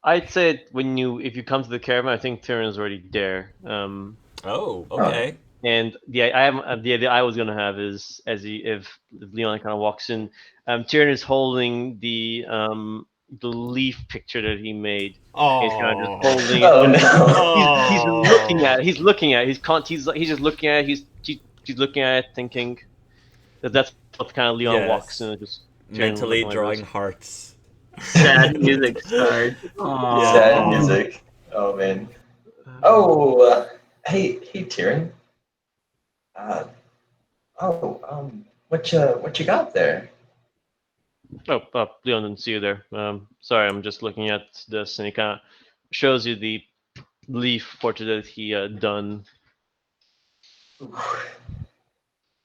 I'd say if you come to the caravan, I think Tyrion's already there. Oh, Oh, okay. And the idea I was gonna have is if Leon kind of walks in, Tyrion is holding the leaf picture that he made. He's kind of just Oh. holding it. oh He's looking Oh. at it. He's looking at it. He's just looking at it. He's looking at it, thinking that's what kind of Leon walks in, Yes. and just Tyrion Mentally looking like drawing this. hearts. Sad music starts. no! Yeah. Sad Aww. music. Oh man. Oh, hey, Tyrion. Uh, what you got there? Leon didn't see you there. Sorry, I'm just looking at this, and he kind of shows you the leaf portrait that he done.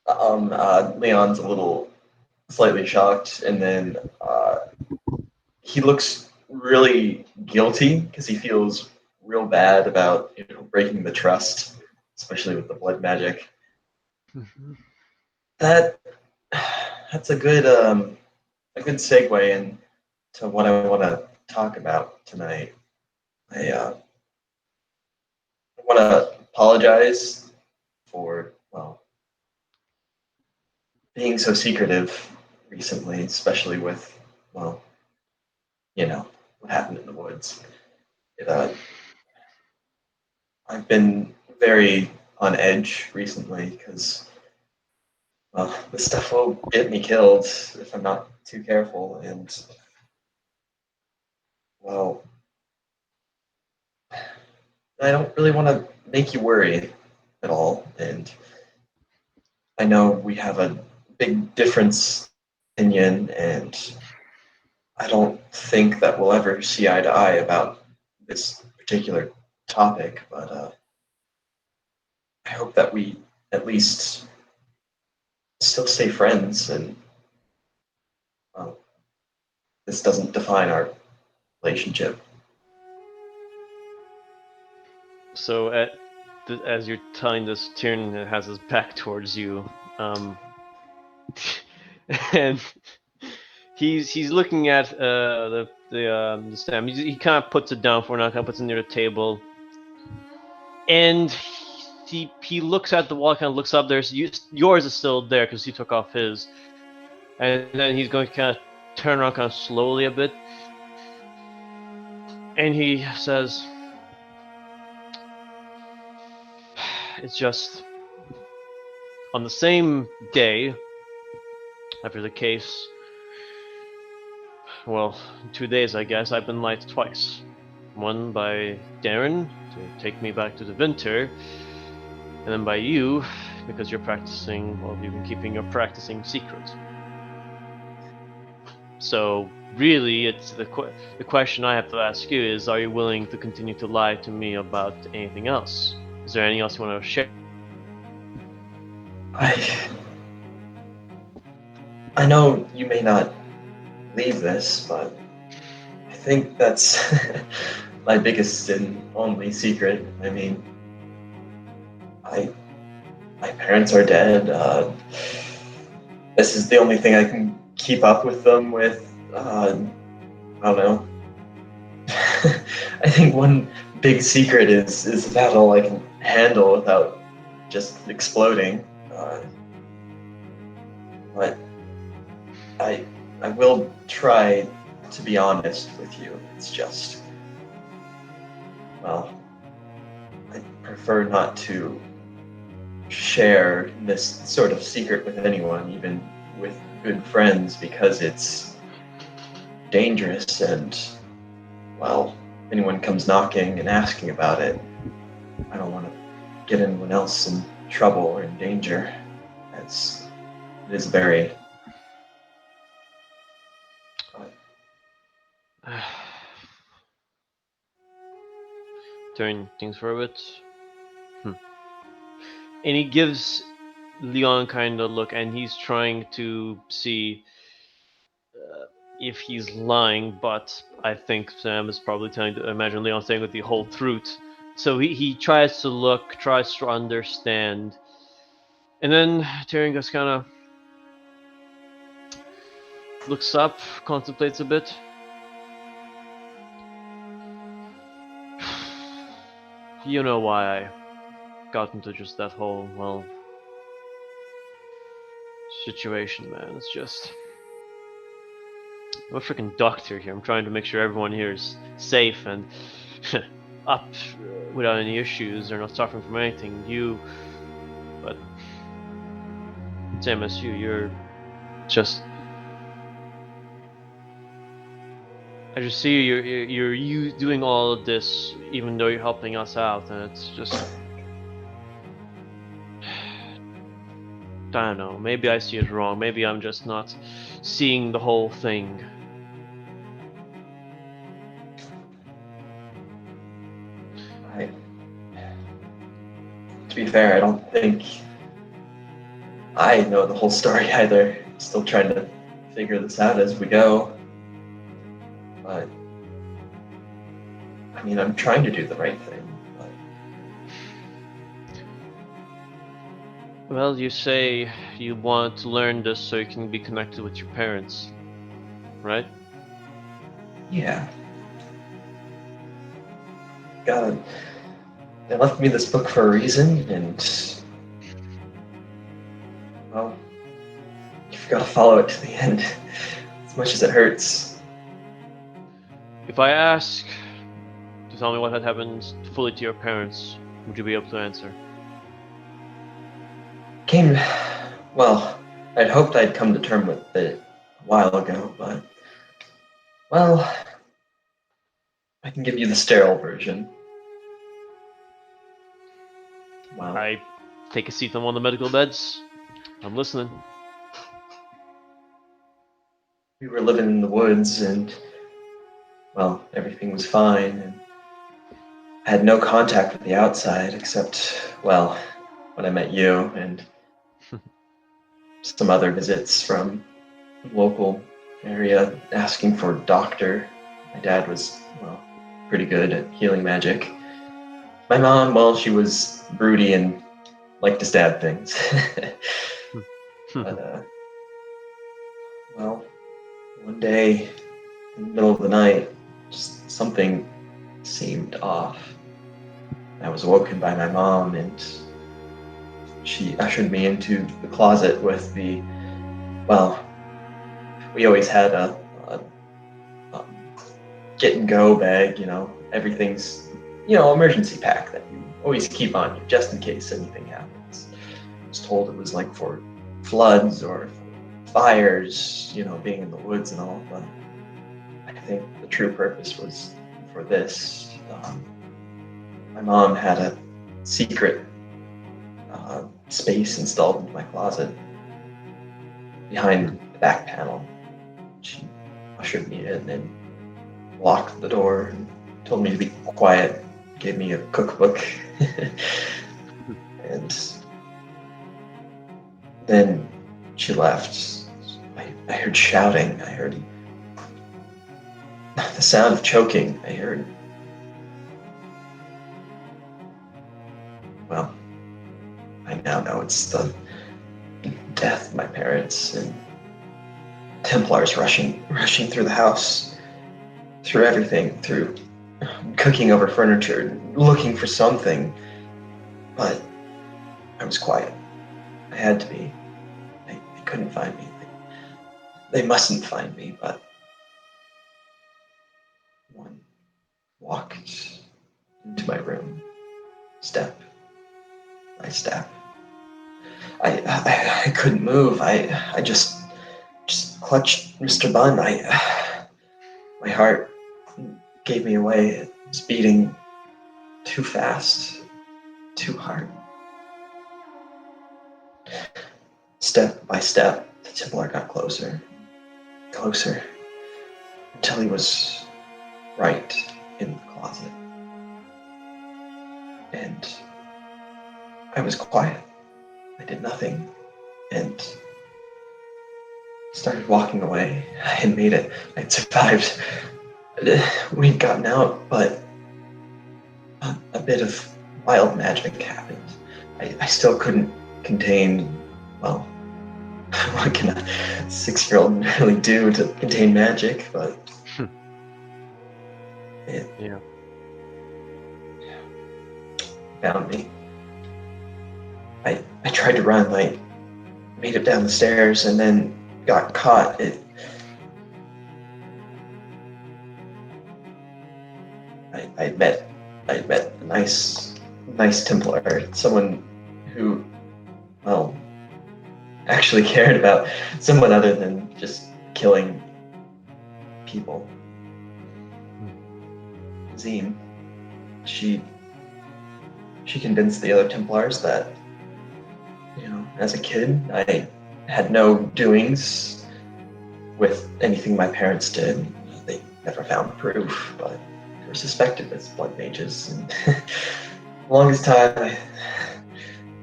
Leon's a little slightly shocked, and then he looks really guilty because he feels real bad about breaking the trust, especially with the blood magic. That that's a good segue into what I want to talk about tonight. I want to apologize for being so secretive recently, especially with well what happened in the woods. It, I've been very on edge recently because this stuff will get me killed if I'm not too careful, and well, I don't really want to make you worry at all. And I know we have a big difference in opinion, and I don't think that we'll ever see eye to eye about this particular topic, but I hope that we at least still stay friends and uh, this doesn't define our relationship. So as you're telling this, Tyrion has his back towards you, um, and he's looking at the stem. He kind of puts it down for now. Kind of puts it near the table, and he looks at the wall. Kind of looks up there. So yours is still there because he took off his, and then he's going to kind of turn around, kind of slowly a bit, and he says, "It's just on the same day after the case. Well, 2 days, I guess. I've been lied twice. One by Darren to take me back to the winter, and then by you because you're practicing. Well, you've been keeping your practicing secret. So really, it's the question I have to ask you is: are you willing to continue to lie to me about anything else? Is there anything else you want to share?" I I know you may not believe this, but I think that's my biggest and only secret. I mean, I my parents are dead. This is the only thing I can keep up with them with. I don't know. I think one big secret is about all I can handle without just exploding. But I I will try to be honest with you. It's just well, I prefer not to share this sort of secret with anyone, even with good friends, because it's dangerous and well, anyone comes knocking and asking about it, I don't want to get anyone else in trouble or in danger. It is very Turn things for a bit. Hmm. And he gives Leon kind of look, and he's trying to see if he's lying, but I think Sam is probably telling to imagine Leon saying with the whole truth. So he tries to look, tries to understand, and then Tyrion just kind of looks up, contemplates a bit, you know why I got into just that whole, well, situation, man. It's just... I'm a freaking doctor here. I'm trying to make sure everyone here is safe and up without any issues. They're not suffering from anything. But same as you're just... I just see you doing all of this even though you're helping us out, and it's just... I don't know, maybe I see it wrong, maybe I'm just not seeing the whole thing. To be fair, I don't think I know the whole story either. Still trying to figure this out as we go. But I mean, I'm trying to do the right thing. But Well, you say you want to learn this so you can be connected with your parents, right? yeah, God, they left me this book for a reason, and well, you've got to follow it to the end, as much as it hurts. If I ask to tell me what had happened fully to your parents, would you be able to answer? Well, I'd hoped I'd come to terms with it a while ago, but well, I can give you the sterile version. Wow. I take a seat on one of the medical beds. I'm listening. We were living in the woods, and well, everything was fine, and I had no contact with the outside except, well, when I met you and some other visits from the local area asking for a doctor. My dad was, well, pretty good at healing magic. My mom, well, she was broody and liked to stab things. But, well, one day in the middle of the night, just something seemed off. I was woken by my mom, and she ushered me into the closet with the, well, we always had a get and go bag, everything's, emergency pack that you always keep on you just in case anything happens. I was told it was like for floods or fires, being in the woods and all, but I think the true purpose was for this. My mom had a secret space installed in my closet behind the back panel. She ushered me in and locked the door and told me to be quiet, gave me a cookbook. And then she left. I heard shouting. I heard the sound of choking. I heard, well, I now know it's the death of my parents and Templars rushing through the house, through everything, through cooking over furniture, looking for something. But I was quiet. I had to be. They couldn't find me. They mustn't find me, but one walked into my room, step by step. I couldn't move. I just clutched Mr. Bunn. My heart gave me away. It was beating too fast, too hard. Step by step, the Templar got closer, closer, until he was right in the closet. And I was quiet. I did nothing, and started walking away. I had made it. I had survived. We'd gotten out, but a bit of wild magic happened. I still couldn't contain, well, what can a 6-year-old really do to contain magic, but Yeah. found me. I tried to run. I made it down the stairs and then got caught. I met a nice Templar, someone who, well, actually cared about someone other than just killing people. Zine. She convinced the other Templars that, as a kid, I had no doings with anything my parents did. They never found proof, but they were suspected as blood mages. And the longest time,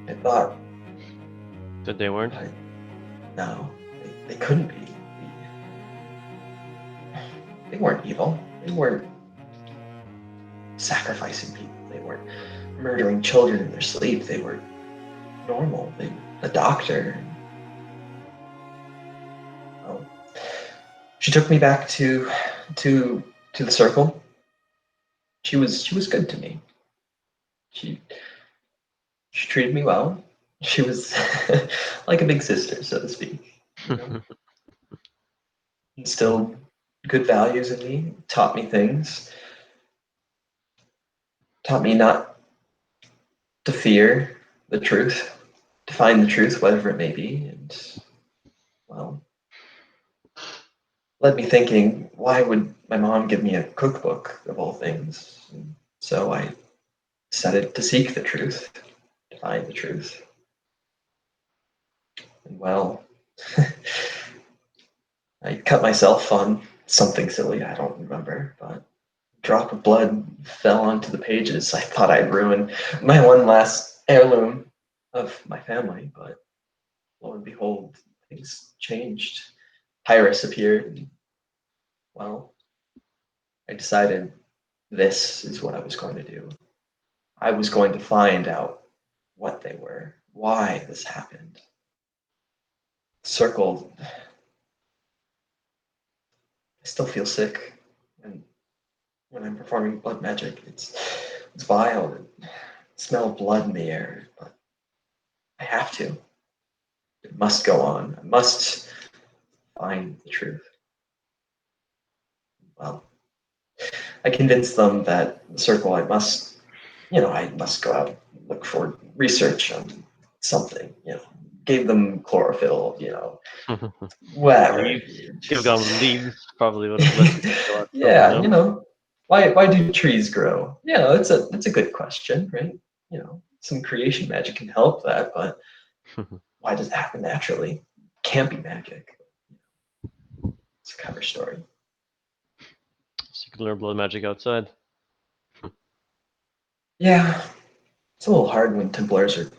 I thought That they weren't? no, they couldn't be. They weren't evil. They weren't sacrificing people. They weren't murdering children in their sleep. They were normal. A doctor. Well, she took me back to the circle. She was good to me. She treated me well. She was like a big sister, so to speak. Instilled good values in me, taught me things, taught me not to fear the truth, to find the truth, whatever it may be, and, well, led me thinking, why would my mom give me a cookbook of all things? And so I decided to seek the truth, to find the truth. And, well, I cut myself on something silly, I don't remember, but a drop of blood fell onto the pages. I thought I'd ruin my one last heirloom of my family, but lo and behold, things changed. Pyrrhus appeared, and, well, I decided this is what I was going to do. I was going to find out what they were, why this happened. Circle. I still feel sick, and when I'm performing blood magic, it's vile. I smell blood in the air, but I have to. It must go on. I must find the truth. Well, I convinced them that the circle, I must go out and look for research on something, gave them chlorophyll, whatever. Give gone with leaves probably would have let you go out still, Yeah, no? why do trees grow? It's a good question, right? Some creation magic can help that, but why does it happen naturally? Can't be magic. It's a cover story. So you can learn blood magic outside. Yeah, it's a little hard when Templars are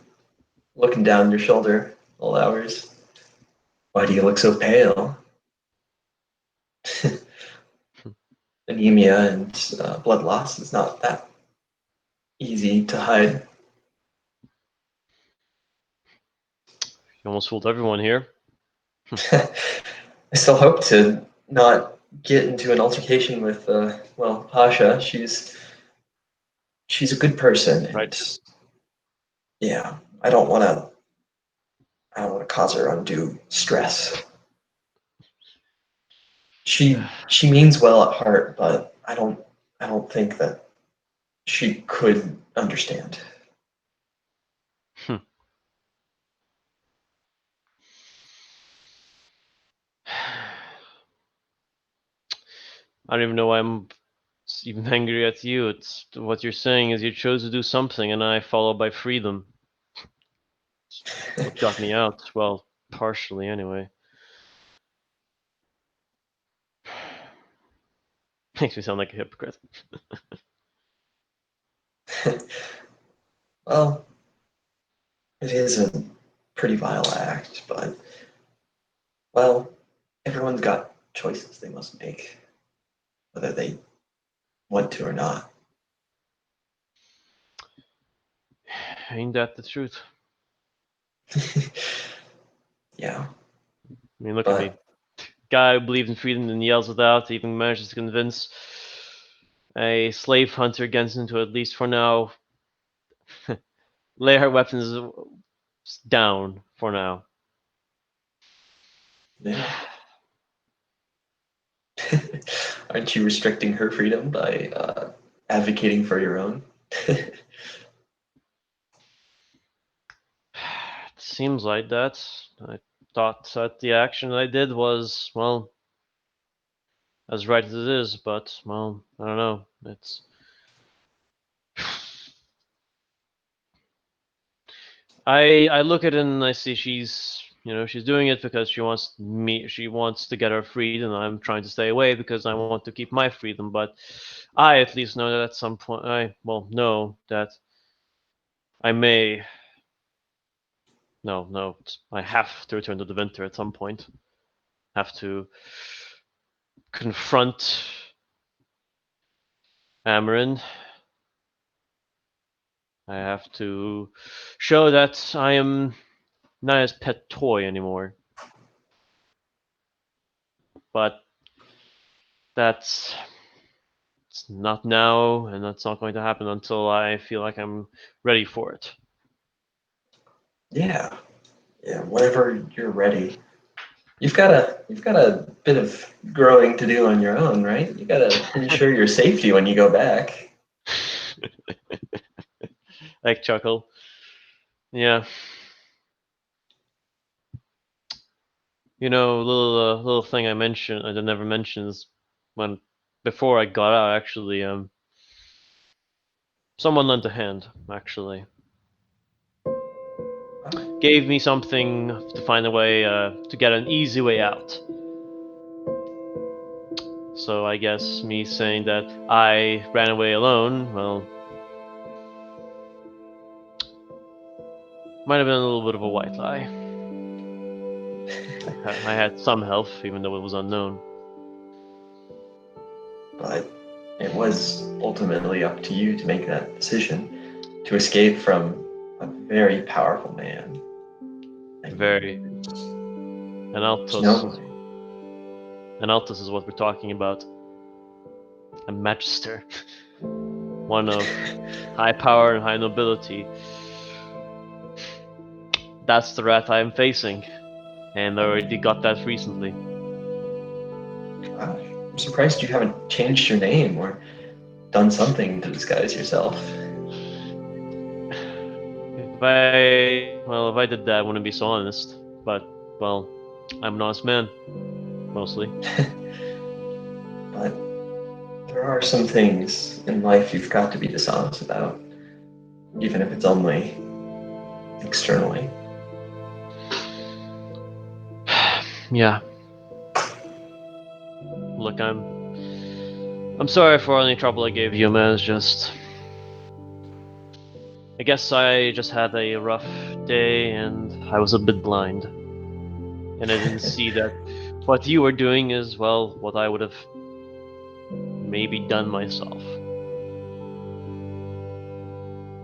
looking down your shoulder all hours. Why do you look so pale? Anemia and blood loss is not that easy to hide. You almost fooled everyone here. I still hope to not get into an altercation with, Pasha. She's a good person, and Righteous. yeah, I don't want to cause her undue stress. She means well at heart, but I don't think that she could understand. I don't even know why I'm even angry at you. It's what you're saying is you chose to do something and I followed by freedom. What got me out? Well, partially anyway. Makes me sound like a hypocrite. Well, it is a pretty vile act, but, well, everyone's got choices they must make, whether they want to or not. Ain't that the truth? Yeah, I mean, look at me. but Guy who believes in freedom and yells without, even manages to convince a slave hunter against him to, at least for now, lay her weapons down for now. Yeah. Aren't you restricting her freedom by advocating for your own? It seems like that. I thought that the action I did was, well, as right as it is, but, well, I don't know. It's. I look at it and I see she's doing it because she wants to get her freedom, and I'm trying to stay away because I want to keep my freedom. But I at least know that at some point know that I may no, I have to return to the winter at some point. Have to confront Amarin. I have to show that I am not his pet toy anymore. But that's it's not now, and that's not going to happen until I feel like I'm ready for it. Yeah, yeah. Whenever you're ready, you've got a bit of growing to do on your own, right? You got to ensure your safety when you go back. Like chuckle. Yeah, little thing I mentioned, I never mentions when before I got out. Actually, someone lent a hand. Actually, gave me something to find a way to get an easy way out. So I guess me saying that I ran away alone, well, might have been a little bit of a white lie. I had some help, even though it was unknown. But it was ultimately up to you to make that decision to escape from a very powerful man. Very. And There's Altos. no, And Altos is what we're talking about. A magister. One of high power and high nobility. That's the rat I am facing. And I already got that recently. gosh, I'm surprised you haven't changed your name or done something to disguise yourself. If I did that, I wouldn't be so honest. But, well, I'm an honest man. Mostly. But there are some things in life you've got to be dishonest about, even if it's only externally. Yeah. Look, I'm sorry for any trouble I gave you, man. It's just I guess I just had a rough day and I was a bit blind. And I didn't see that what you were doing is, well, what I would have maybe done myself.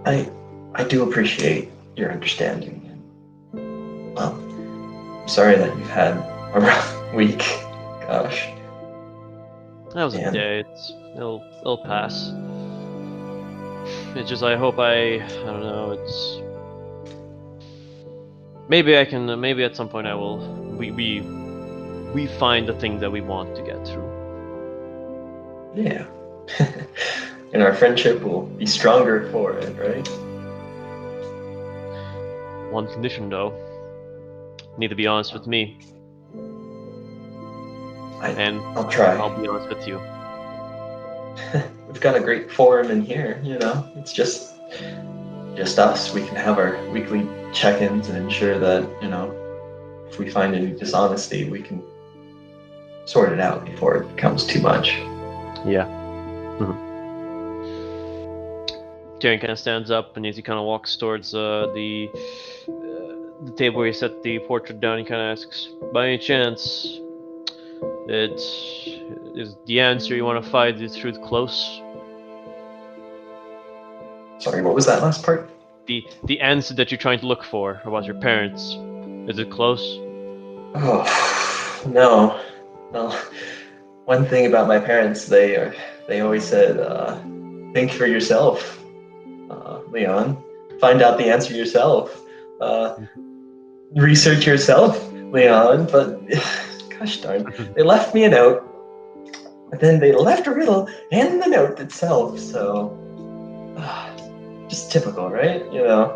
I do appreciate your understanding. Well, I'm sorry that you've had a rough week. Gosh. That was a Man. day. It'll pass. It's just I hope I don't know. It's maybe I can maybe at some point I will we find the thing that we want to get through. Yeah. And our friendship will be stronger for it, right? One condition though. Need to be honest with me, and I'll try. I'll be honest with you. We've got a great forum in here, It's just us. We can have our weekly check-ins and ensure that, if we find any dishonesty, we can sort it out before it becomes too much. Yeah. Tyrion kind of stands up, and as he kind of walks towards the table where he set the portrait down, he kind of asks, "By any chance, is the answer you want to find the truth close?" Sorry, what was that last part? The answer that you're trying to look for about your parents, is it close? Oh, no. Well, one thing about my parents, they always said, think for yourself, Leon. find out the answer yourself. Research yourself, Leon. But gosh darn, they left me a note, but then they left a riddle in the note itself. So just typical, right? You know,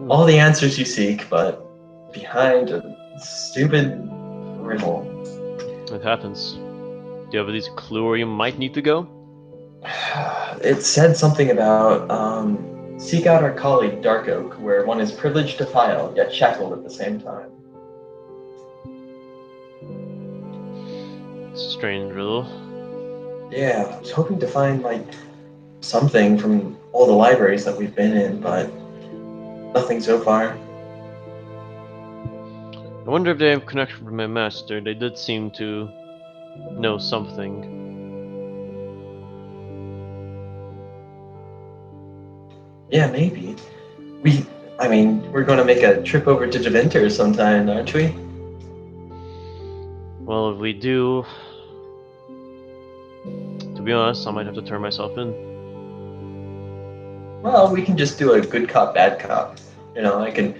all the answers you seek, but behind a stupid riddle. It happens. Do you have at least a clue where you might need to go? It said something about seek out our colleague Dark Oak, where one is privileged to file, yet shackled at the same time. It's a strange riddle. Yeah, I was hoping to find like something from all the libraries that we've been in, but nothing so far. I wonder if they have connection with my master. They did seem to know something. Yeah, maybe. We're going to make a trip over to Javinter sometime, aren't we? Well, if we do, to be honest, I might have to turn myself in. Well, we can just do a good cop, bad cop. You know, I could,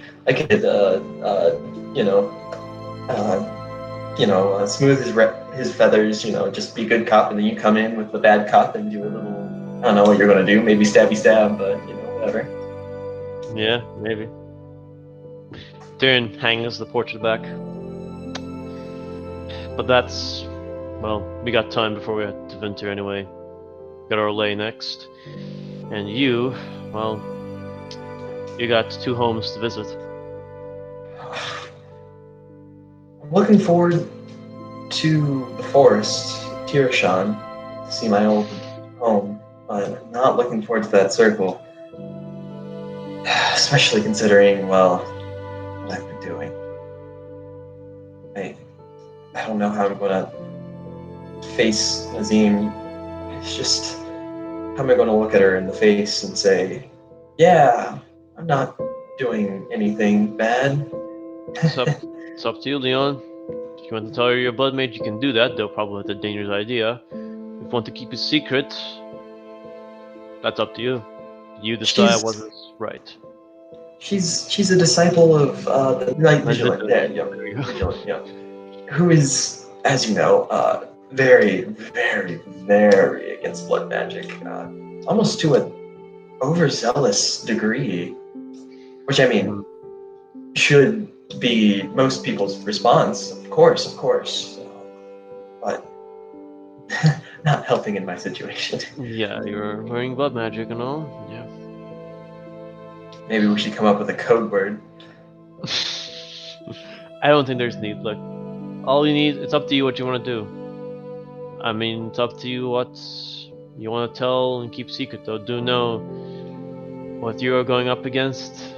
smooth his feathers. You know, just be good cop, and then you come in with the bad cop and do a little. I don't know what you're gonna do. Maybe stabby stab, but you know, whatever. Yeah, maybe. Darren hangs the portrait back. But that's, well, we got time before we head to Winter anyway. Got our lay next. And you, well, you got 2 homes to visit. I'm looking forward to the forest, Tirashan, to see my old home, but I'm not looking forward to that circle. Especially considering, well, what I've been doing. I don't know how I'm gonna face Nazim. It's just, how am I gonna look at her in the face and say, yeah, I'm not doing anything bad? It's up to you, Leon. If you want to tell her you're a blood mage, you can do that, though probably that's a dangerous idea. If you want to keep it secret, that's up to you. You decide what is right. She's a disciple of the Knight Vigilant. There Yeah, Vigilant, yeah. Who is, as you know, very, very, very against blood magic, almost to an overzealous degree, which I mean should be most people's response, of course, but not helping in my situation. Yeah, you're wearing blood magic and all. Yeah. Maybe we should come up with a code word. I don't think there's need. Look, all you need, it's up to you what you want to do. I mean, it's up to you what you want to tell and keep secret, though. Do know what you're going up against.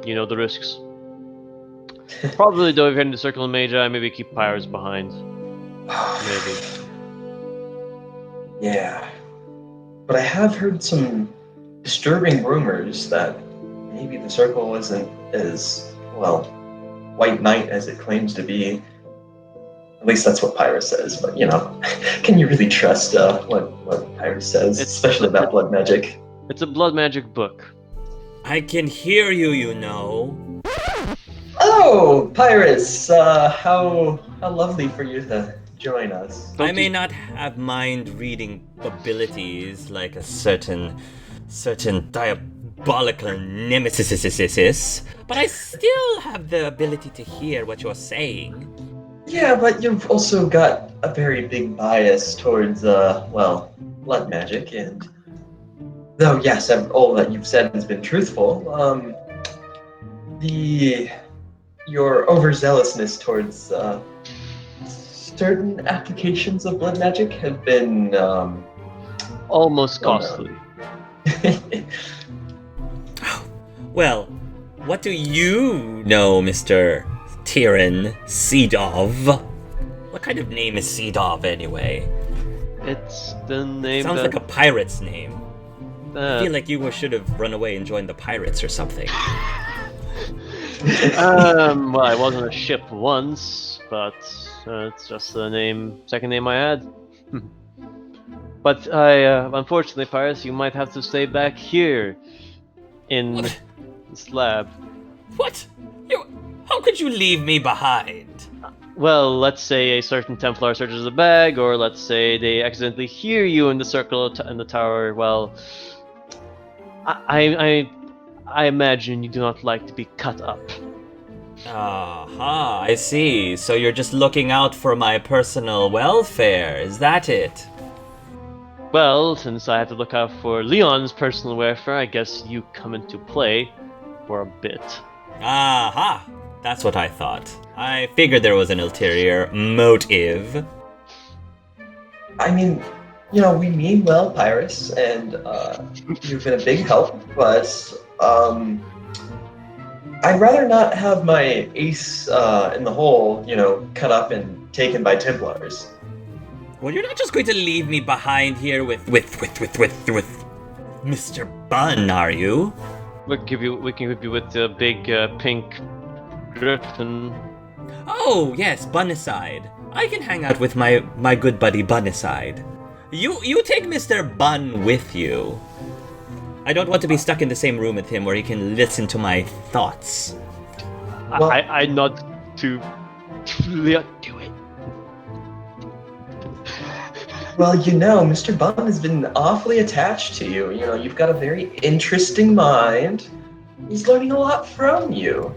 You know the risks. Probably, though, if you're in the Circle of Magi, maybe keep Pyres behind. Maybe. Yeah. But I have heard some disturbing rumors that maybe the Circle isn't as, well, white knight as it claims to be. At least that's what Pyrus says, but you know, can you really trust what Pyrus says, especially about blood magic? It's a blood magic book. I can hear you, you know. Oh, Pyrus, how lovely for you to join us. I may not have mind reading abilities like a certain diabolical nemesis, but I still have the ability to hear what you're saying. Yeah, but you've also got a very big bias towards, blood magic, and though, yes, all that you've said has been truthful, your overzealousness towards, certain applications of blood magic have been, almost costly. Well, what do you know, Mr. Tyran Seedov? What kind of name is Seedov anyway? It's the name. Sounds like a pirate's name. I feel like you should have run away and joined the pirates or something. Well, I was on a ship once, but it's just the second name I had. But unfortunately, Pirates, you might have to stay back here. in What? this lab. What? How could you leave me behind? Well, let's say a certain Templar searches a bag, or let's say they accidentally hear you in the circle in the tower. Well, I imagine you do not like to be cut up. Aha, I see. So you're just looking out for my personal welfare, is that it? Well, since I have to look out for Leon's personal welfare, I guess you come into play for a bit. Aha! That's what I thought. I figured there was an ulterior motive. I mean, we mean well, Pyrus, and you've been a big help, but I'd rather not have my ace in the hole, cut up and taken by Templars. Well, you're not just going to leave me behind here with Mr. Bun, are you? We can give you with the big pink griffin. Oh, yes, Bunicide. I can hang out with my good buddy Bunicide. You take Mr. Bun with you. I don't want to be stuck in the same room with him where he can listen to my thoughts. Well- I nod to Leon. Do it. Well, Mr. Bun has been awfully attached to you. You've got a very interesting mind. He's learning a lot from you.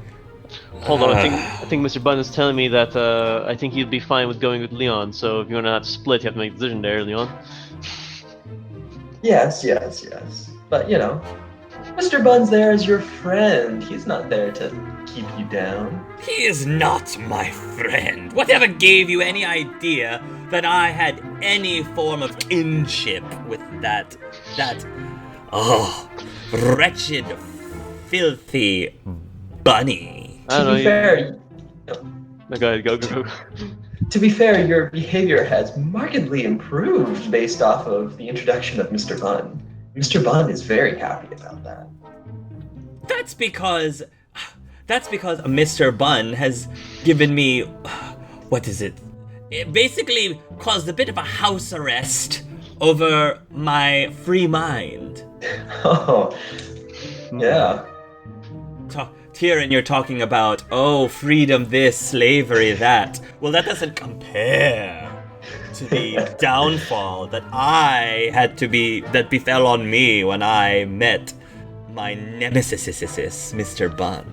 Hold on, I think Mr. Bun is telling me that I think he'd be fine with going with Leon. So if you want to have to split, you have to make a decision there, Leon. Yes. But, Mr. Bun's there as your friend. He's not there to keep you down. He is not my friend. Whatever gave you any idea that I had any form of kinship with that wretched, filthy bunny? I don't know. To be fair, Go ahead, go. To be fair, your behavior has markedly improved based off of the introduction of Mr. Bun. Mr. Bun is very happy about that. That's because Mr. Bun has given me, what is it? It basically caused a bit of a house arrest over my free mind. Oh, yeah. Tyrion, you're talking about, freedom this, slavery that. Well, that doesn't compare to the downfall that that befell on me when I met my nemesis, Mr. Bun.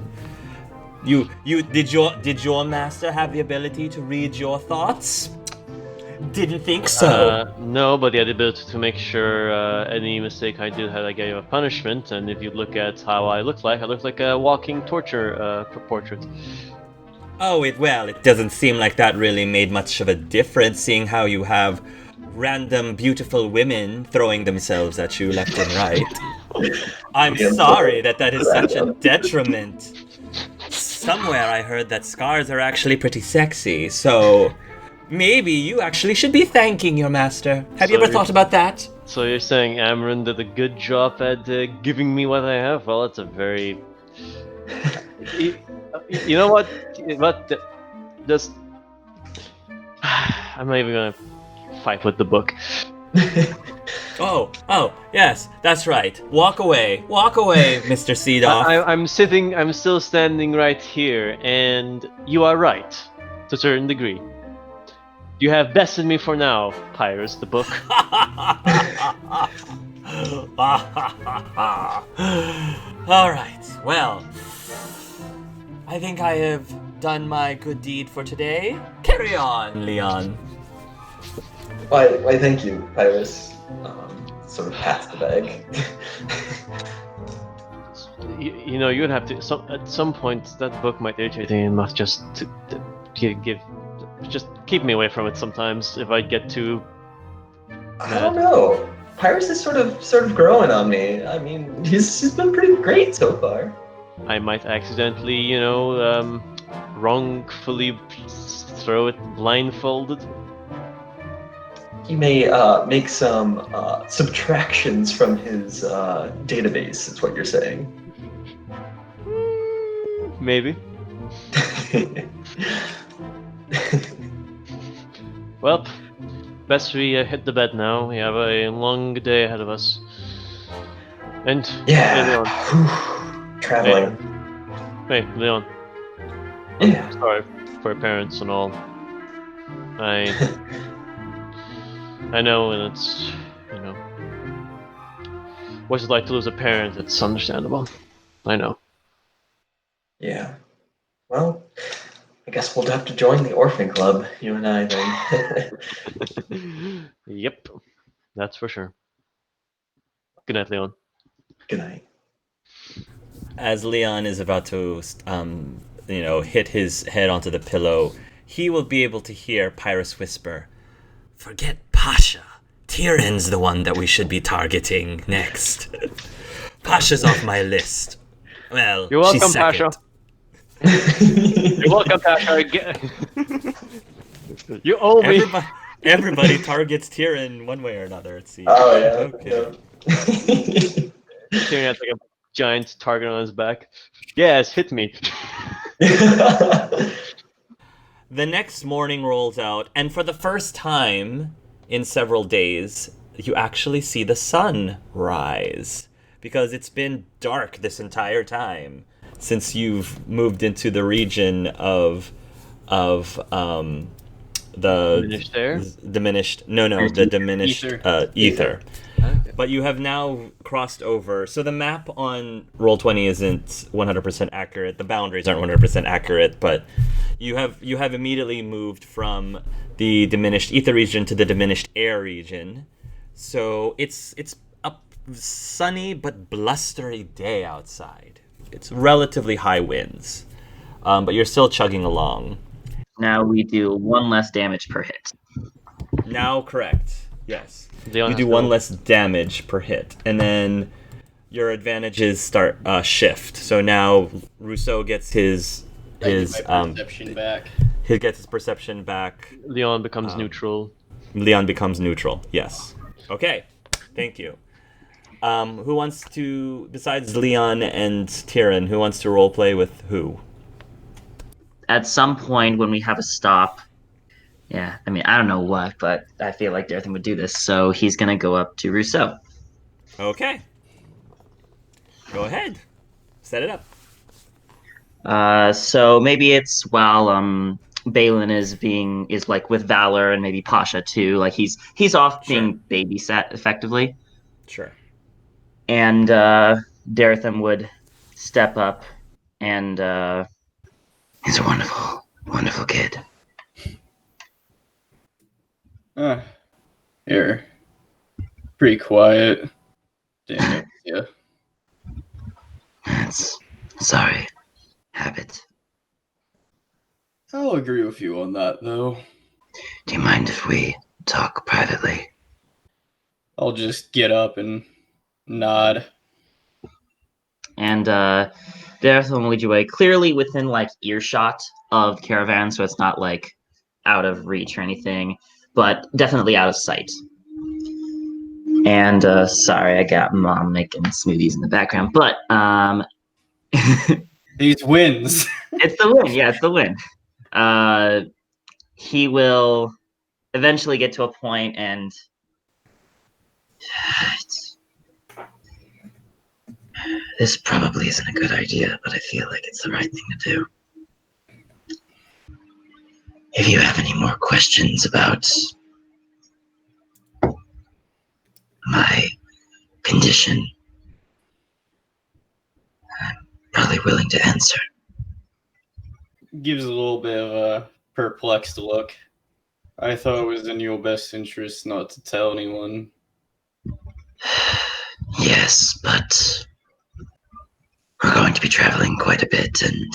Did your master have the ability to read your thoughts? Didn't think so. No, but he had the ability to make sure any mistake I did had I gave a punishment. And if you look at how I look like a walking torture portrait. Oh, it doesn't seem like that really made much of a difference, seeing how you have random beautiful women throwing themselves at you left and right. I'm sorry that is such a detriment. Somewhere I heard that scars are actually pretty sexy, so maybe you actually should be thanking your master. Have you ever thought about that? So you're saying Amron did a good job at giving me what I have? Well, that's a very... You know what? Just... I'm not even gonna fight with the book. Oh, yes, that's right. Walk away, Mr. Seedoff. I'm still standing right here, and you are right, to a certain degree. You have bested me for now, Pyrus, the book. Alright, well, I think I have done my good deed for today. Carry on, Leon. Why, thank you, Pyrus. Sort of pats the bag. You would have to... at some point, that book might irritate me enough just to give... Just keep me away from it sometimes if I get too... I don't know. Pyrus is sort of growing on me. I mean, he's been pretty great so far. I might accidentally, wrongfully throw it blindfolded. He may make some subtractions from his database, is what you're saying. Maybe. Well, best we hit the bed now. We have a long day ahead of us. And Yeah. Leon. Whew. Traveling. Hey, Leon. Yeah. Sorry for your parents and all. I know, and it's what's it like to lose a parent? It's understandable. I know. Yeah. Well, I guess we'll have to join the orphan club, you and I then. Yep, that's for sure. Good night, Leon. Good night. As Leon is about to, hit his head onto the pillow, he will be able to hear Pyrus whisper, "Forget Pasha. Tyrion's the one that we should be targeting next. Pasha's off my list. Well, You're she's welcome, second. Pasha. You're welcome, Pasha. You owe me. Everybody targets Tyrion one way or another, it seems. Oh, yeah. Okay. Tyrion has like a giant target on his back. Yes, hit me. The next morning rolls out, and for the first time in several days, you actually see the sun rise. Because it's been dark this entire time since you've moved into the region of the Diminished air? the diminished Ether. ether. Okay. But you have now crossed over. So the map on Roll20 isn't 100% accurate. The boundaries aren't 100% accurate, but you have immediately moved from the diminished ether region to the diminished air region. So it's a sunny but blustery day outside. It's relatively high winds, but you're still chugging along. Now we do 1 less damage per hit. Now, correct. Yes. Leon You has do to 1 roll. less damage per hit, and then your advantages start shift. So now Rousseau gets his I get my perception back. he gets his perception back. Leon becomes neutral. Leon becomes neutral. Yes. Okay. Thank you. Who wants to, besides Leon and Tyrion, who wants to roleplay with who? At some point when we have a stop, yeah, I mean, I don't know what, but I feel like Darthan would do this, so he's going to go up to Rousseau. Okay. Go ahead. Set it up. So maybe it's while Balin is like with Valor and maybe Pasha too, like he's off Sure. being babysat effectively, Sure. and Dartham would step up and he's a wonderful kid. Here. Pretty quiet. Damn it. Yeah. That's sorry, habit. I'll agree with you on that, though. Do you mind if we talk privately? I'll just get up and nod. And Dartham will lead you away, clearly within like earshot of the caravan, so it's not like out of reach or anything, but definitely out of sight. And sorry, I got mom making smoothies in the background, but These wins. it's the win. Yeah, it's the win. He will eventually get to a point, and this probably isn't a good idea, but I feel like it's the right thing to do. If you have any more questions about my condition, I'm probably willing to answer. Gives a little bit of a perplexed look. I thought it was in your best interest not to tell anyone. Yes, but we're going to be traveling quite a bit, and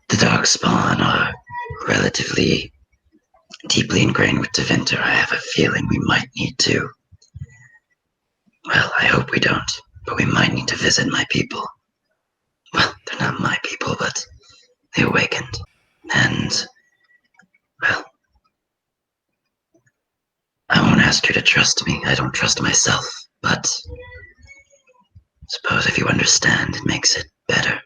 the dark spawn are relatively deeply ingrained with Deventer. I have a feeling we might need to. Well, I hope we don't, but we might need to visit my people. Well, they're not my people, but they awakened. And, well, I won't ask you to trust me. I don't trust myself, but suppose if you understand, it makes it better.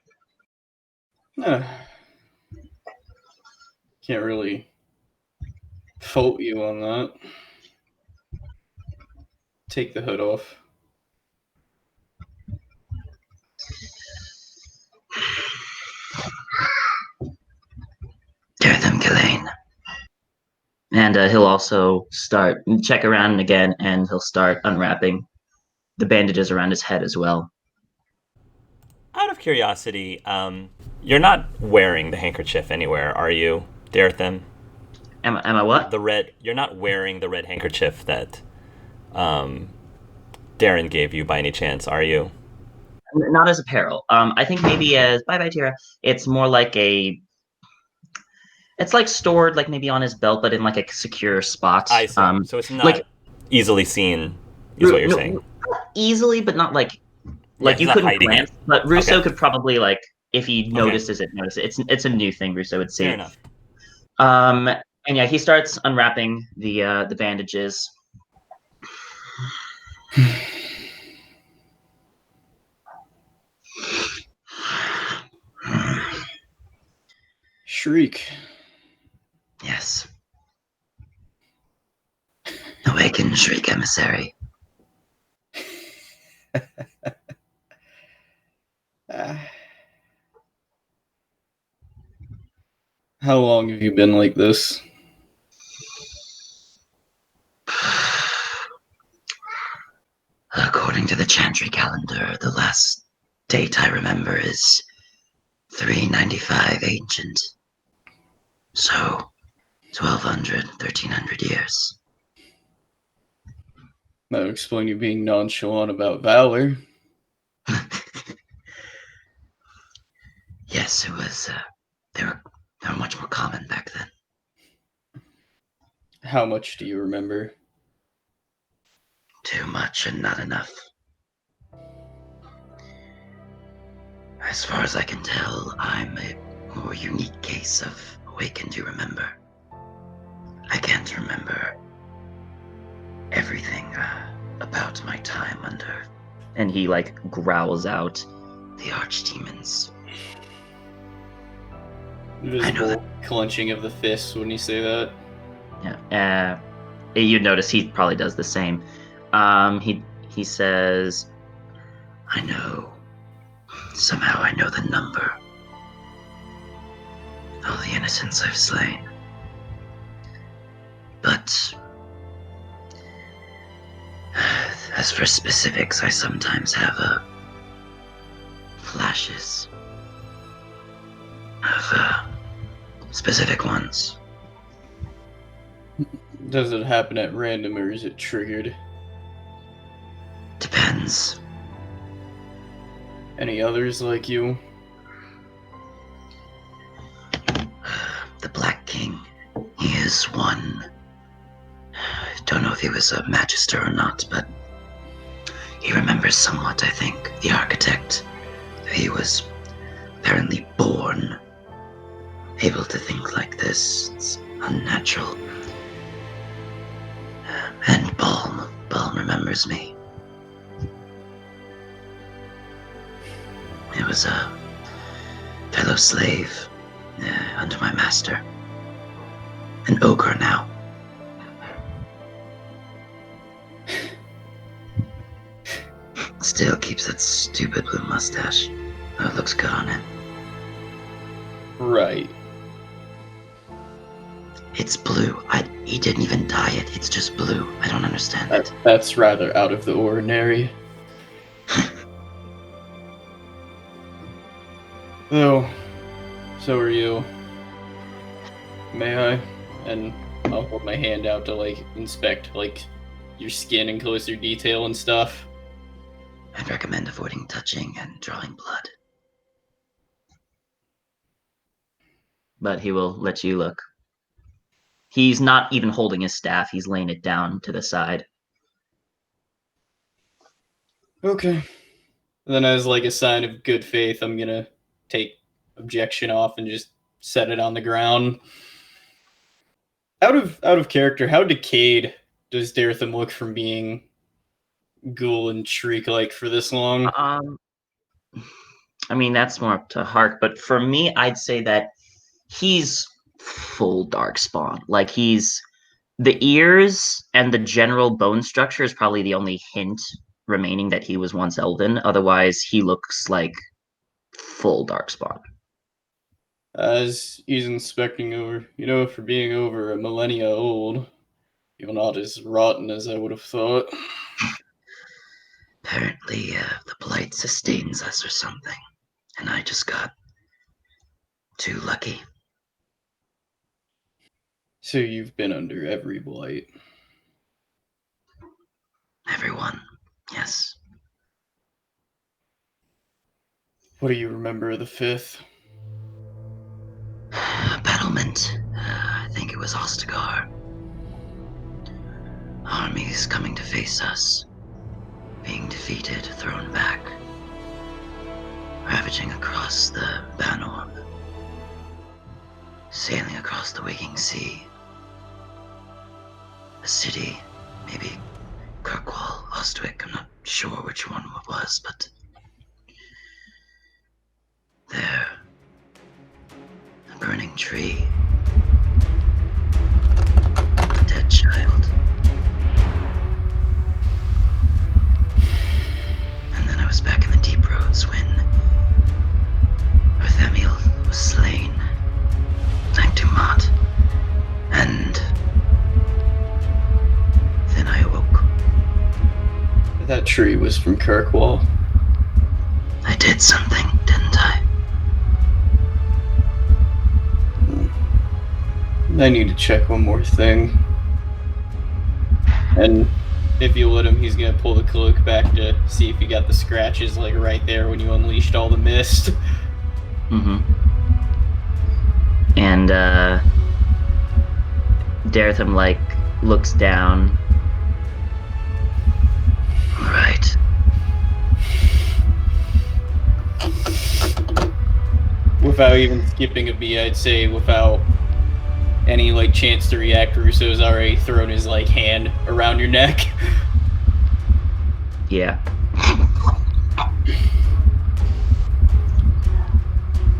Can't really fault you on that. Take the hood off. Elaine. And he'll also check around again, and he'll start unwrapping the bandages around his head as well. Out of curiosity, you're not wearing the handkerchief anywhere, are you, Darthan? Am I what? You're not wearing the red handkerchief that Darren gave you by any chance, are you? Not as apparel. I think maybe as bye Tira. It's more like it's like stored like maybe on his belt, but in like a secure spot. I see. So it's not like easily seen, is what you're no, saying. easily, but not like Yeah, he's you not couldn't hiding glance. it. But Russo Okay. could probably like if he Okay. notices it. It's a new thing Russo would see. Fair enough. And yeah, he starts unwrapping the bandages. Shriek. Yes. Awaken, Shriek Emissary. How long have you been like this? According to the Chantry calendar, the last date I remember is 395 ancient. So 1,200, 1,300 years. That would explain you being nonchalant about valor. Yes, it was. They were much more common back then. How much do you remember? Too much and not enough. As far as I can tell, I'm a more unique case of awaken to remember. I can't remember everything about my time under. And he like growls out, the archdemons. Visible clenching of the fists when you say that. Yeah. You'd notice he probably does the same. He says, I know. Somehow I know the number. All the innocents I've slain. But as for specifics, I sometimes have flashes of specific ones. Does it happen at random or is it triggered? Depends. Any others like you? The Black King. He is one. I don't know if he was a magister or not, but he remembers somewhat, I think. The architect. He was apparently born able to think like this. It's unnatural. And Balm. Balm remembers me. It was a fellow slave under my master. An ogre now. Still keeps that stupid blue mustache. Oh, it looks good on him. Right. It's blue. He didn't even dye it. It's just blue. I don't understand it. That's rather out of the ordinary. Oh, so are you. May I? And I'll hold my hand out to like inspect like your skin in closer detail and stuff. I'd recommend avoiding touching and drawing blood. But he will let you look. He's not even holding his staff. He's laying it down to the side. Okay. Then as like a sign of good faith, I'm gonna take objection off and just set it on the ground. Out of character, how decayed does Dartham look from being ghoul and shriek like for this long? I mean, that's more up to Hark, but for me, I'd say that he's full darkspawn. Like he's the ears and the general bone structure is probably the only hint remaining that he was once elven. Otherwise, he looks like full darkspawn. As he's inspecting over, for being over a millennia old, you're not as rotten as I would have thought. Apparently, the blight sustains us or something, and I just got too lucky. So you've been under every blight. Everyone, yes. What do you remember of the 5th? A battlement. I think it was Ostagar. Armies coming to face us. Being defeated, thrown back. Ravaging across the Banorb. Sailing across the waking sea. A city, maybe Kirkwall, Ostwick, I'm not sure which one it was, but there, a burning tree, a dead child, and then I was back in the Deep Roads when Arthemiel was slain, like Dumat, and then I awoke. That tree was from Kirkwall. I did something, didn't I? I need to check one more thing. And if you let him, he's gonna pull the cloak back to see if you got the scratches, like right there when you unleashed all the mist. Mm-hmm. And Daretham looks down. Right. Without even skipping a beat, I'd say without any chance to react, Russo's already thrown his hand around your neck. Yeah.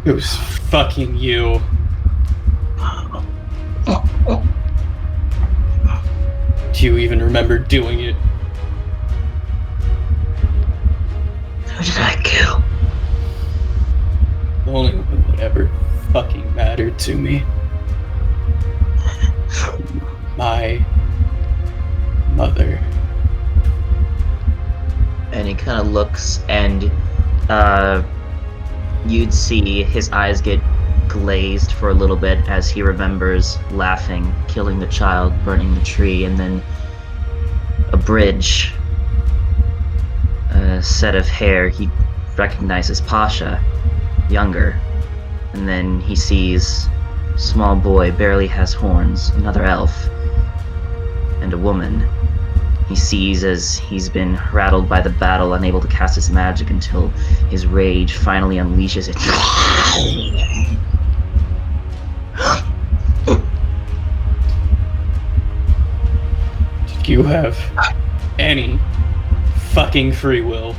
It was fucking you. Do you even remember doing it? Who did I kill? The only one that ever fucking mattered to me. My mother. And he kind of looks, and you'd see his eyes get glazed for a little bit as he remembers laughing, killing the child, burning the tree, and then a bridge, a set of hair. He recognizes Pasha, younger, and then he sees small boy, barely has horns, another elf, and a woman. He sees as he's been rattled by the battle, unable to cast his magic until his rage finally unleashes it. Did you have any fucking free will?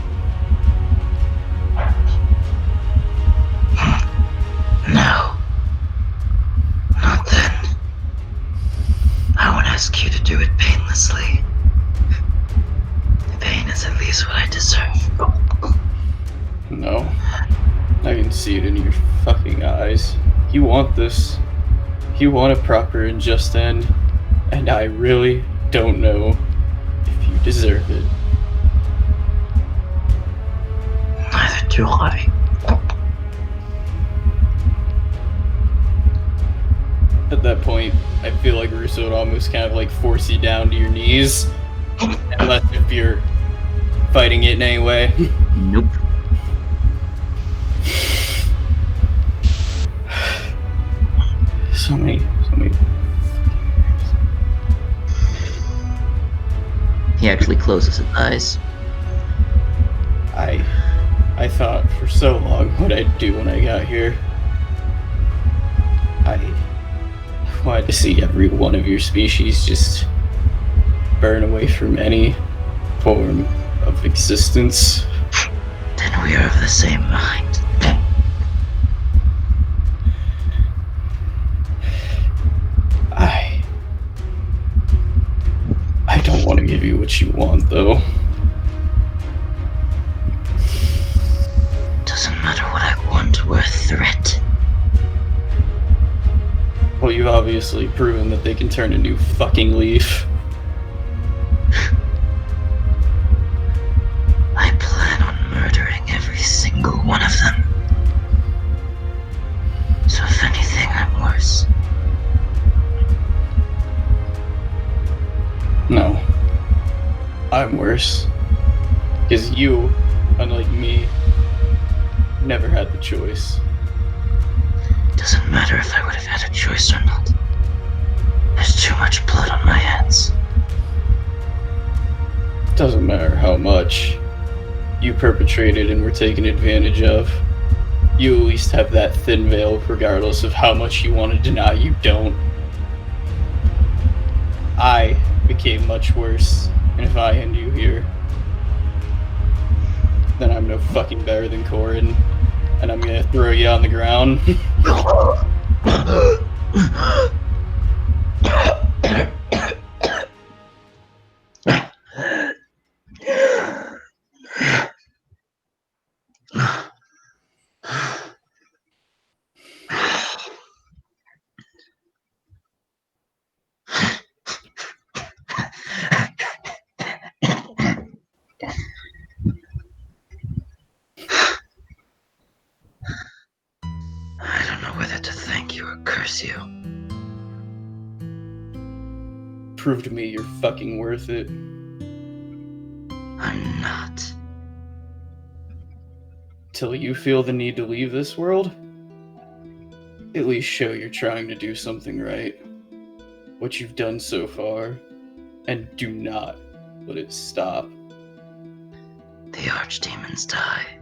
No. Not then. I won't ask you to do it painlessly. The pain is at least what I deserve. No. I can see it in your fucking eyes. You want this. You want a proper and just end. And I really don't know if you deserve it. Neither do I. At that point, I feel like Russo would almost kind of force you down to your knees. Unless if you're fighting it in any way. Nope. So many. He actually closes his eyes. I thought for so long what I'd do when I got here. I wanted to see every one of your species just burn away from any form of existence. Then we are of the same mind. I don't want to give you what you want, though. Doesn't matter what I want, we're a threat. Well, you've obviously proven that they can turn a new fucking leaf. I plan on murdering every single one of them. So if anything, I'm worse. No. I'm worse. Because you, unlike me, never had the choice. Doesn't matter if I would have had a choice or not. There's too much blood on my hands. Doesn't matter how much you perpetrated and were taken advantage of. You at least have that thin veil, regardless of how much you want to deny you don't. I became much worse, and if I end you here, then I'm no fucking better than Corin, and I'm gonna throw you on the ground. I don't know whether to thank you or curse you. Prove to me you're fucking worth it. I'm not. Till you feel the need to leave this world, at least show you're trying to do something right. What you've done so far, and do not let it stop. The archdemons die.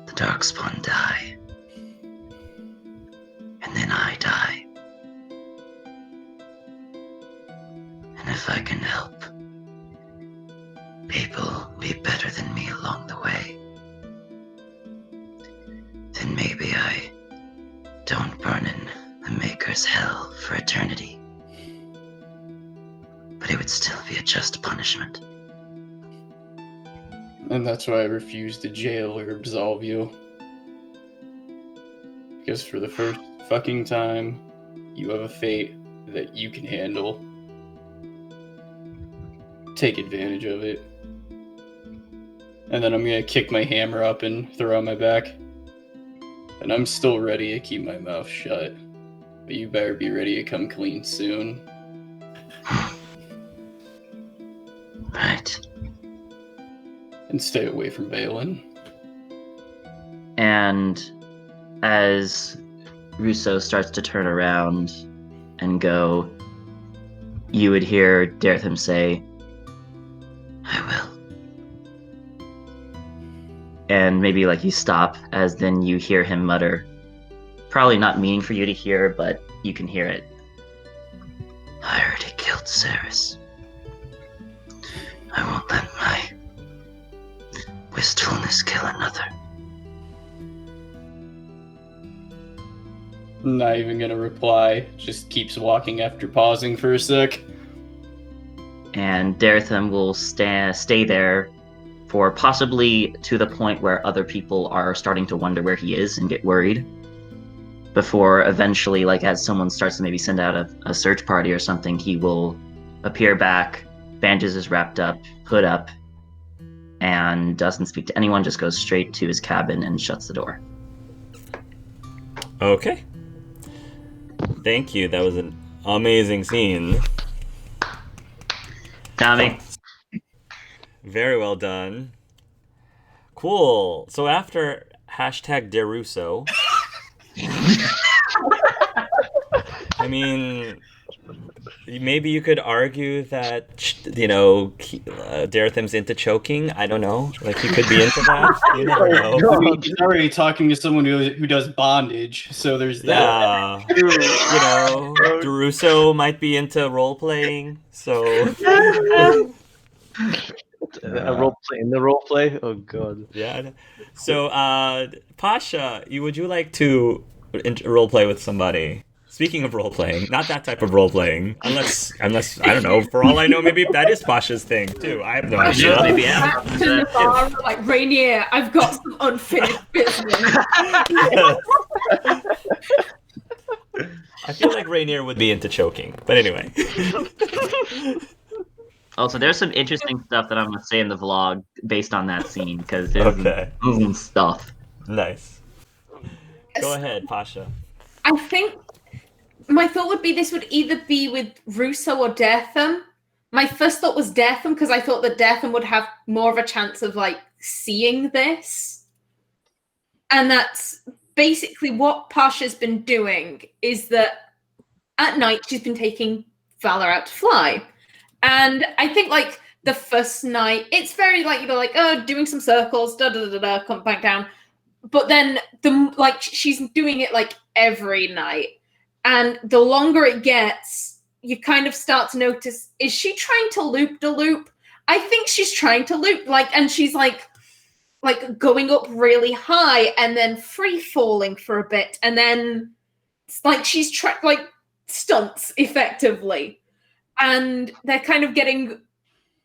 The darkspawn die. And then I die. And if I can help people be better than me along the way, then maybe I don't burn in the Maker's hell for eternity. But it would still be a just punishment. And that's why I refuse to jail or absolve you. Because for the first fucking time, you have a fate that you can handle. Take advantage of it. And then I'm gonna kick my hammer up and throw on my back. And I'm still ready to keep my mouth shut. But you better be ready to come clean soon. Right. And stay away from Balin. And as Russo starts to turn around and go, you would hear Daretham say, I will. And maybe like you stop, as then you hear him mutter, probably not meaning for you to hear, but you can hear it. I heard he killed Ceres. I won't let my wistfulness kill another. Not even gonna reply, just keeps walking after pausing for a sec. And Daretham will stay there for possibly to the point where other people are starting to wonder where he is and get worried. Before eventually, like as someone starts to maybe send out a search party or something, he will appear back, bandages is wrapped up, hood up, and doesn't speak to anyone, just goes straight to his cabin and shuts the door. Okay. Thank you. That was an amazing scene. Tommy. Very well done. Cool. So after #Deruso, I mean, maybe you could argue that, Daretham's into choking. I don't know. Like, he could be into that. You never know. I mean, he's already talking to someone who does bondage, so there's that. Yeah. Deruso might be into role-playing, so... A role play in the role play. Oh god. Yeah. So, Pasha, would you like to role play with somebody? Speaking of role playing, not that type of role playing, unless I don't know. For all I know, maybe that is Pasha's thing too. I have no idea. Maybe yeah. Back to the bar, like Rainier, I've got some unfinished business. I feel like Rainier would be into choking, but anyway. Also, there's some interesting stuff that I'm gonna say in the vlog based on that scene because there's Okay. some stuff. Nice. Go ahead, Pasha. I think my thought would be this would either be with Russo or Dertham. My first thought was Dertham because I thought that Dertham would have more of a chance of like seeing this. And that's basically what Pasha's been doing, is that at night she's been taking Valor out to fly. And I think like the first night, it's very like, doing some circles, come back down. But then she's doing it like every night. And the longer it gets, you kind of start to notice, is she trying to loop the loop? I think she's trying to loop, and she's like going up really high and then free falling for a bit, and then she's stunts effectively, and they're kind of getting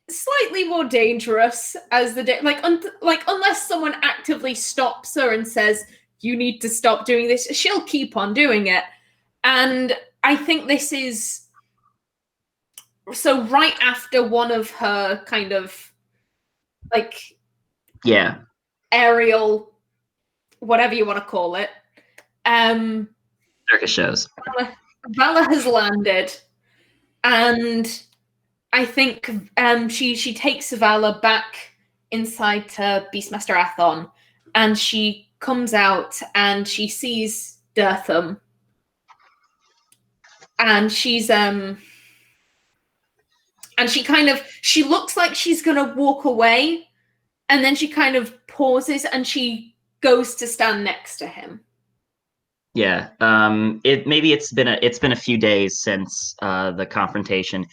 slightly more dangerous as the day, unless someone actively stops her and says you need to stop doing this, she'll keep on doing it. And I think this is so right after one of her kind of aerial, whatever you want to call it, Circus shows. Vala has landed, and I think she takes Vala back inside to Beastmaster Athon, and she comes out and she sees Dertham, and she's and she looks like she's gonna walk away, and then she kind of pauses and she goes to stand next to him. Yeah. It's been a few days since the confrontation.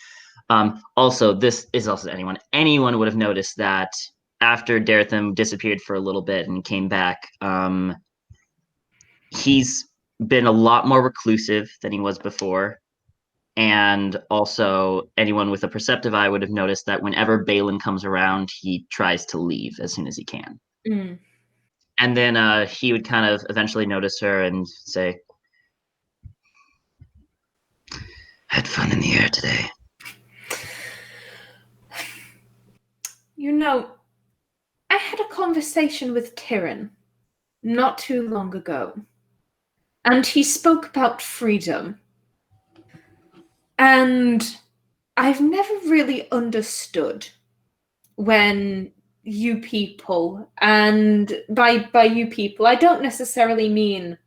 Also, this is also anyone would have noticed that after Dertham disappeared for a little bit and came back, he's been a lot more reclusive than he was before. And also, anyone with a perceptive eye would have noticed that whenever Balin comes around, he tries to leave as soon as he can. Mm. And then he would kind of eventually notice her and say, "Had fun in the air today." I had a conversation with Tyrion not too long ago, and he spoke about freedom. And I've never really understood when you people, and by you people, I don't necessarily mean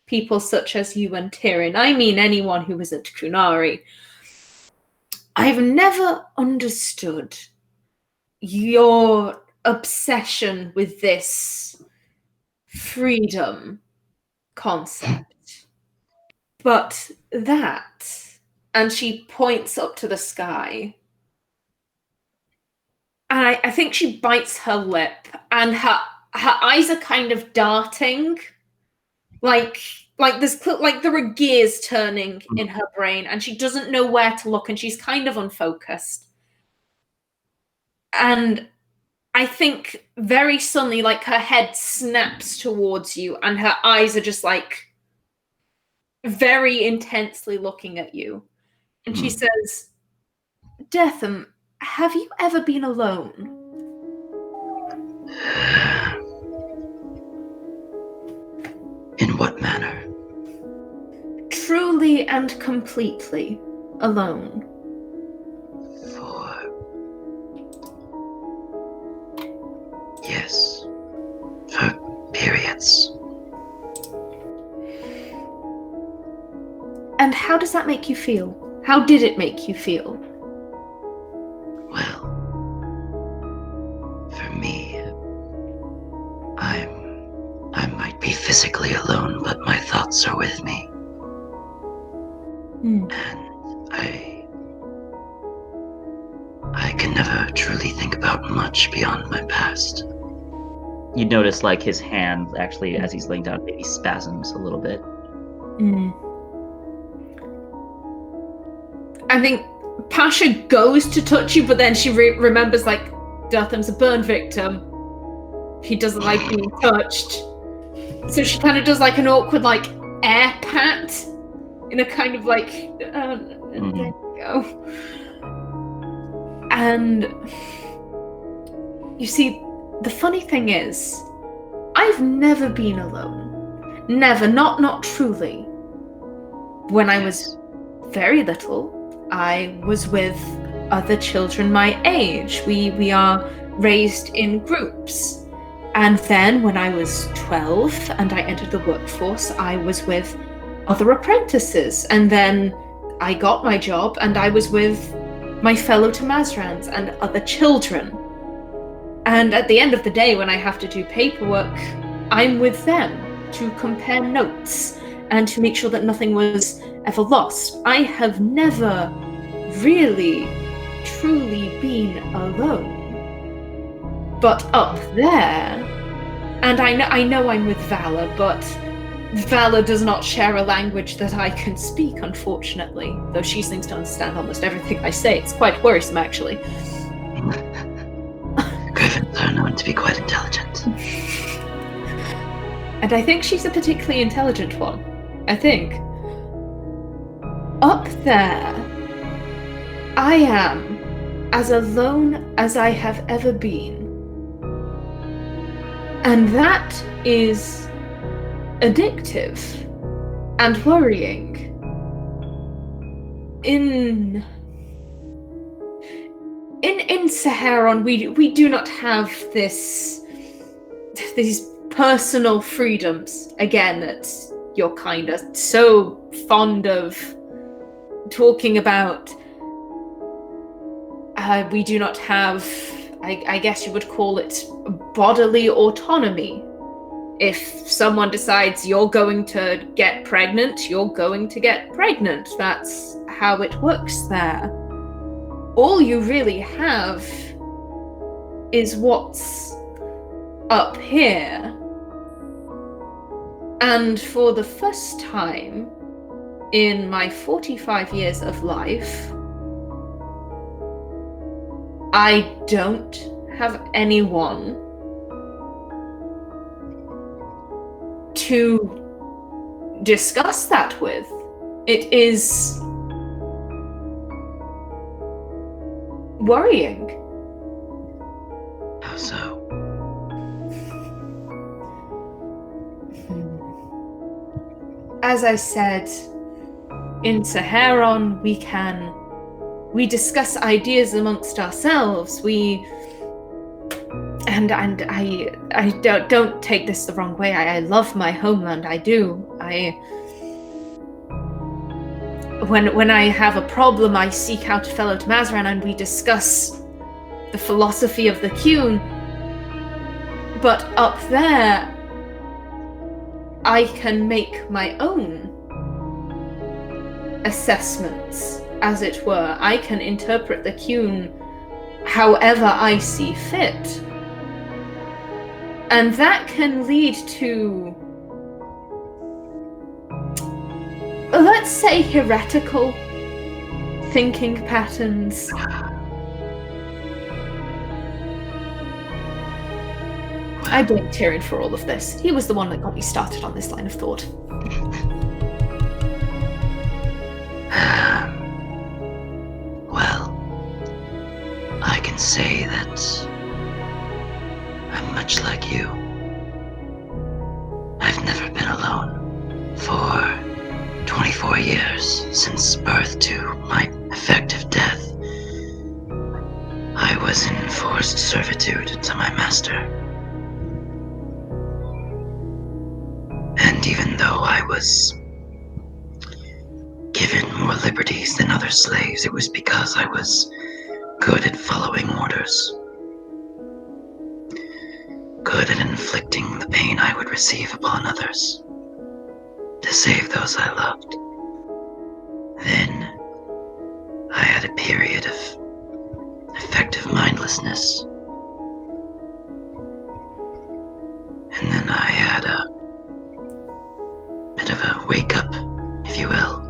people such as you and Tyrion. I mean anyone who isn't Kunari. I've never understood your obsession with this freedom concept. But that, and she points up to the sky, and I think she bites her lip, and her eyes are kind of darting, like there are gears turning in her brain, and she doesn't know where to look, and she's kind of unfocused. And I think very suddenly, her head snaps towards you, and her eyes are just very intensely looking at you. And she says, "Dertham, have you ever been alone?" In what manner? Truly and completely alone. Yes. For periods. And how does that make you feel? How did it make you feel? Well, for me, I might be physically alone, but my thoughts are with me. And I can never truly think about much beyond my past. You'd notice his hand actually, as he's laying down, maybe spasms a little bit. I think Pasha goes to touch you, but then she remembers Dertham's a burn victim. He doesn't like being touched. So she kind of does an awkward air pat, in a kind of like, there you go. And you see, the funny thing is, I've never been alone. Never, not truly. When I was very little, I was with other children my age. We are raised in groups. And then when I was 12 and I entered the workforce, I was with other apprentices. And then I got my job and I was with my fellow Tamazrans and other children. And at the end of the day, when I have to do paperwork, I'm with them to compare notes and to make sure that nothing was ever lost. I have never really, truly been alone. But up there, and I know I'm with Valor, but Valor does not share a language that I can speak, unfortunately. Though she seems to understand almost everything I say. It's quite worrisome, actually. Griffins are known to be quite intelligent. And I think she's a particularly intelligent one. I think. Up there, I am as alone as I have ever been. And that is addictive and worrying. In Saharon, we do not have these personal freedoms, again, that you're kind of so fond of talking about. We do not have, I guess you would call it, bodily autonomy. If someone decides you're going to get pregnant, you're going to get pregnant. That's how it works there. All you really have is what's up here. And for the first time in my 45 years of life, I don't have anyone to discuss that with. It is worrying. How so? As I said, in Saharon, we discuss ideas amongst ourselves. And I don't take this the wrong way. I love my homeland. I do. When I have a problem, I seek out a fellow Tamazran and we discuss the philosophy of the Qun. But up there, I can make my own assessments, as it were. I can interpret the Qun however I see fit. And that can lead to, let's say, heretical thinking patterns. I blame Tyrion for all of this. He was the one that got me started on this line of thought. Well, I can say that I'm much like you. I've never been alone. For 24 years, since birth to my effective death, I was in forced servitude to my master. And even though I was given more liberties than other slaves, it was because I was good at following orders. Good at inflicting the pain I would receive upon others, to save those I loved. Then, I had a period of effective mindlessness. And then I had a bit of a wake-up, if you will.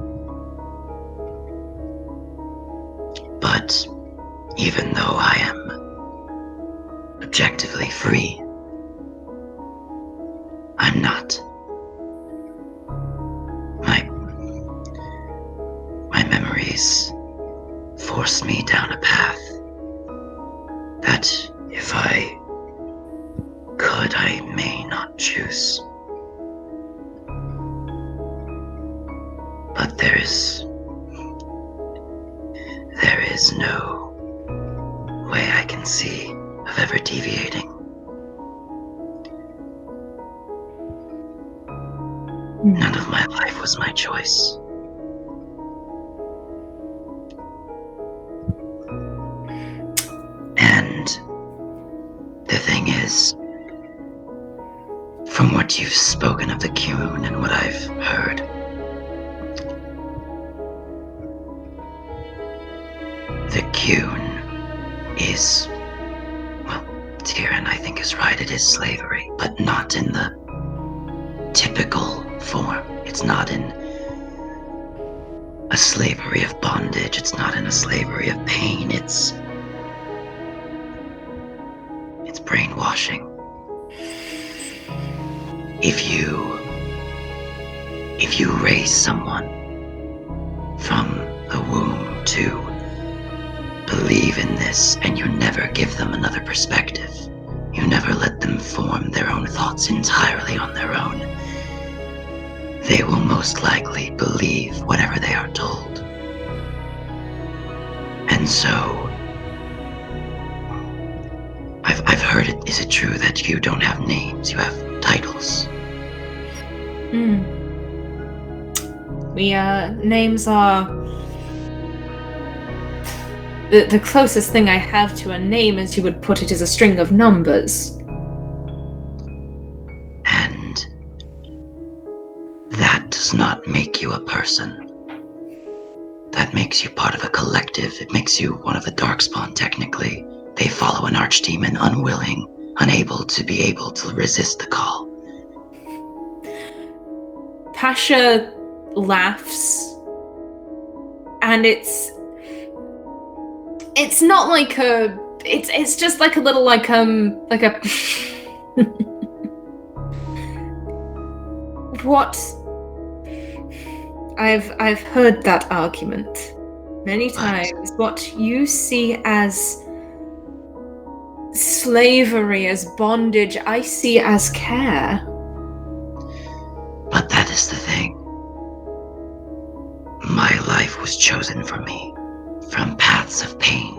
But even though I am objectively free, I'm not. always forced me down a path that, if I could, I may not choose. But there is no way I can see of ever deviating. None of my life was my choice. And the thing is, from what you've spoken of the Qun and what I've heard, the Qun is, well, Tyrion, I think, is right. It is slavery, but not in the typical form. It's not in a slavery of bondage. It's not in a slavery of pain. It's brainwashing. If you raise someone from the womb to believe in this, and you never give them another perspective, you never let them form their own thoughts entirely on their own, they will most likely believe whatever they are told. And so, I've heard it. Is it true that you don't have names, you have titles? Names are... The closest thing I have to a name, as you would put it, is a string of numbers. And that does not make you a person. That makes you part of a collective. It makes you one of the Darkspawn, technically. They follow an archdemon, unwilling, unable to resist the call. Pasha laughs, and it's not like a... It's just like a little, like a... What? I've heard that argument many times. What you see as slavery, as bondage, I see as care. But that is the thing. My life was chosen for me from paths of pain.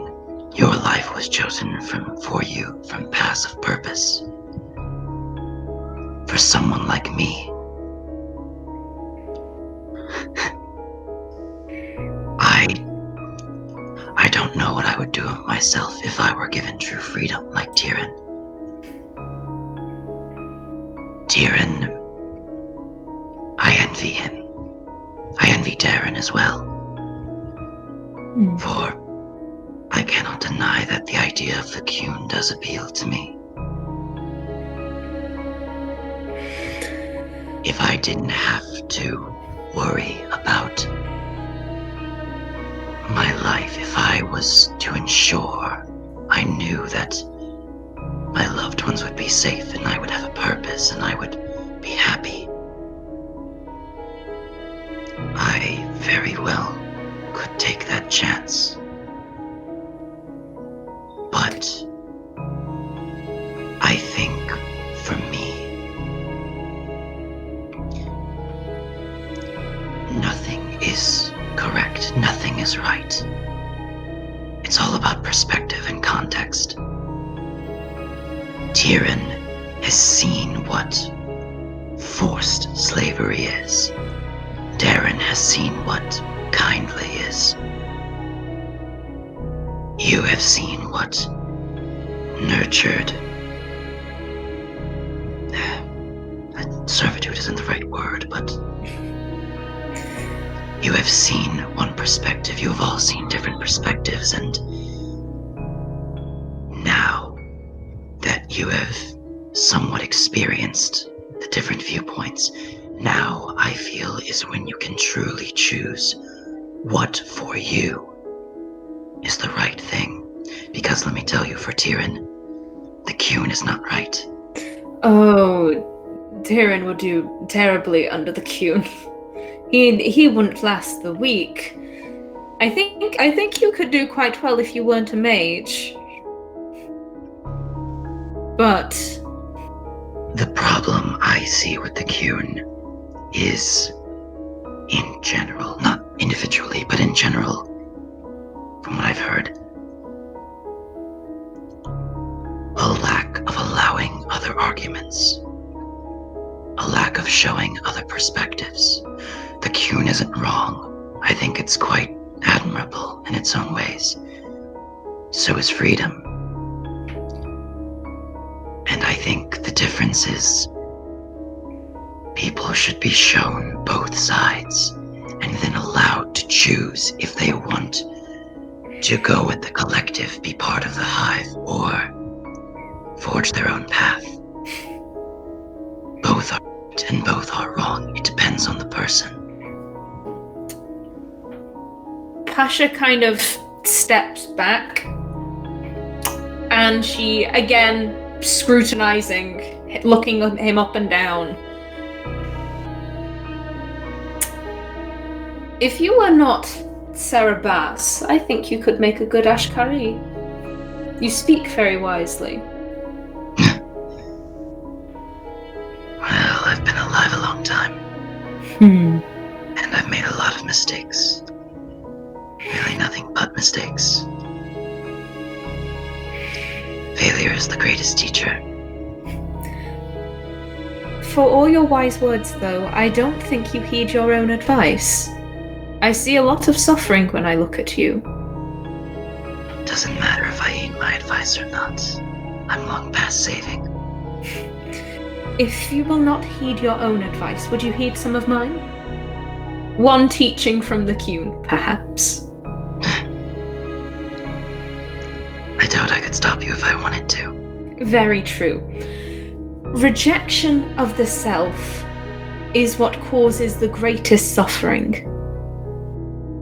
Your life was chosen for you from paths of purpose. For someone like me, I don't know what I would do of myself if I were given true freedom like Tyrion. Tyrion, I envy him. I envy Darren as well. For I cannot deny that the idea of the Qun does appeal to me. If I didn't have to worry about my life, if I was to ensure I knew that my loved ones would be safe and I would have a purpose and I would be happy, I very well could take that chance. But I think for me, nothing is correct, nothing is right. It's all about perspective and context. Tyrion has seen what forced slavery is. Darren has seen what kindly is. You have seen what nurtured... servitude isn't the right word, but... you have seen one perspective. You have all seen different perspectives, and now that you have somewhat experienced the different viewpoints, now I feel is when you can truly choose what for you is the right thing. Because let me tell you, for Tyrion, the Qun is not right. Oh, Tyrion would do terribly under the Qun. He wouldn't last the week. I think you could do quite well if you weren't a mage. But The problem I see with the Kyun is, in general, not individually, but in general, from what I've heard, a lack of allowing other arguments, a lack of showing other perspectives. The Kyun isn't wrong. I think it's quite admirable in its own ways. So is freedom. And I think the difference is people should be shown both sides and then allowed to choose if they want to go with the collective, be part of the hive, or forge their own path. Both are right and both are wrong. It depends on the person. Pasha kind of steps back, and she again scrutinizing, looking at him up and down. If you were not Sarah Bass, I think you could make a good Ashkari. You speak very wisely. Well, I've been alive a long time, and I've made a lot of mistakes. Really nothing but mistakes. Failure is the greatest teacher. For all your wise words, though, I don't think you heed your own advice. I see a lot of suffering when I look at you. Doesn't matter if I heed my advice or not. I'm long past saving. If you will not heed your own advice, would you heed some of mine? One teaching from the Kyun, perhaps. I doubt I could stop you if I wanted to. Very true. Rejection of the self is what causes the greatest suffering.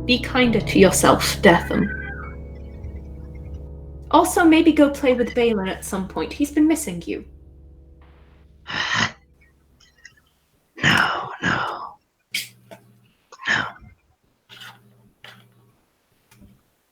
Be kinder to yourself, Deatham. Also, maybe go play with Balin at some point. He's been missing you.